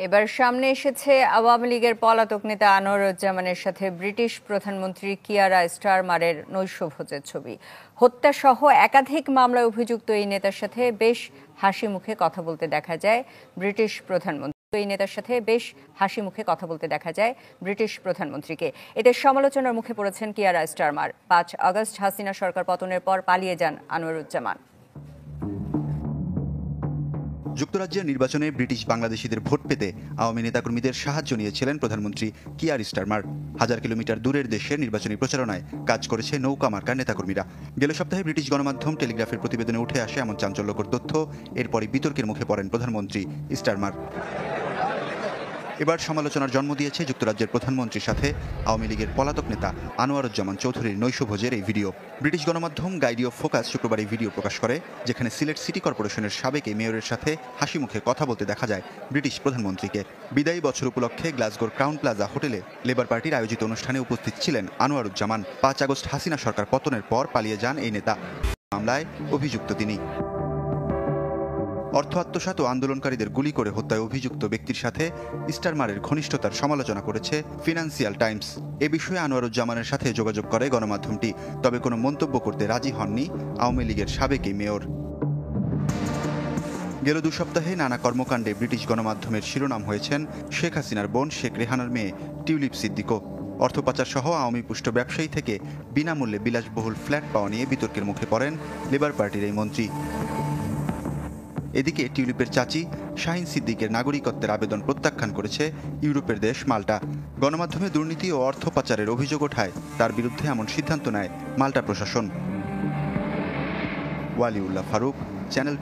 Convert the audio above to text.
এবার সামনে এসেছে আওয়ামী লীগের পলাতক নেতা আনোয়ারুজ্জামানের সাথে ব্রিটিশ প্রধানমন্ত্রী কিয়ারা স্টারমারের নৈশভোজের ছবি। হত্যাসহ একাধিক মামলায় অভিযুক্ত এই নেতার সাথে বেশ হাসি মুখে কথা বলতে দেখা যায় ব্রিটিশ প্রধানমন্ত্রীকে। এতে সমালোচনার মুখে পড়েছেন কিয়ারা স্টারমার। ৫ আগস্ট হাসিনা সরকার পতনের পর পালিয়ে যান আনোয়ারুজ্জামান। যুক্তরাজ্যের নির্বাচনে ব্রিটিশ বাংলাদেশিদের ভোট পেতে আওয়ামী নেতাকর্মীদের সাহায্য নিয়েছিলেন প্রধানমন্ত্রী কিয়ার স্টারমার। ১০০০ কিলোমিটার দূরের দেশে নির্বাচনী প্রচারণায় কাজ করেছে নৌকা মার্কার নেতাকর্মীরা। গেল সপ্তাহে ব্রিটিশ গণমাধ্যম টেলিগ্রাফের প্রতিবেদনে উঠে আসে এমন চাঞ্চল্যকর তথ্য। এরপরই বিতর্কের মুখে পড়েন প্রধানমন্ত্রী স্টারমার। এবার সমালোচনার জন্ম দিয়েছে যুক্তরাজ্যের প্রধানমন্ত্রীর সাথে আওয়ামী লীগের পলাতক নেতা আনোয়ারুজ্জামান চৌধুরীর নৈশভোজের এই ভিডিও। ব্রিটিশ গণমাধ্যম গাইডি অফ ফোকাস শুক্রবার এই ভিডিও প্রকাশ করে, যেখানে সিলেট সিটি কর্পোরেশনের সাবেক এই মেয়রের সাথে হাসি মুখে কথা বলতে দেখা যায় ব্রিটিশ প্রধানমন্ত্রীকে। বিদায়ী বছর উপলক্ষে গ্লাসগোর ক্রাউন প্লাজা হোটেলে লেবার পার্টির আয়োজিত অনুষ্ঠানে উপস্থিত ছিলেন আনোয়ারুজ্জামান। ৫ আগস্ট হাসিনা সরকার পতনের পর পালিয়ে যান এই নেতা। মামলায় অভিযুক্ত তিনি। অর্থ আত্মসাৎ ও আন্দোলনকারীদের গুলি করে হত্যায় অভিযুক্ত ব্যক্তির সাথে স্টারমারের ঘনিষ্ঠতার সমালোচনা করেছে ফিনান্সিয়াল টাইমস। এ বিষয়ে আনোয়ারুজ্জামানের সাথে যোগাযোগ করে গণমাধ্যমটি, তবে কোনো মন্তব্য করতে রাজি হননি আওয়ামী লীগের সাবেক এই মেয়র। গেল ২ সপ্তাহে নানা কর্মকাণ্ডে ব্রিটিশ গণমাধ্যমের শিরোনাম হয়েছেন শেখ হাসিনার বোন শেখ রেহানার মেয়ে টিউলিপ সিদ্দিকো। অর্থ পাচার সহ আওয়ামী পুষ্ট ব্যবসায়ী থেকে বিনামূল্যে বিলাসবহুল ফ্ল্যাট পাওয়া নিয়ে বিতর্কের মুখে পড়েন লেবার পার্টির এই মন্ত্রী। এদিকে টিউলিপের চাচি শাহিন সিদ্দিকের নাগরিকত্বের আবেদন প্রত্যাখ্যান করেছে ইউরোপের দেশ মাল্টা। গণমাধ্যমে দুর্নীতি ও অর্থ পাচারের অভিযোগ ওঠায় তার বিরুদ্ধে এমন সিদ্ধান্ত নেয় মাল্টা প্রশাসন। ওয়ালিউল্লাহ ফারুক, চ্যানেল।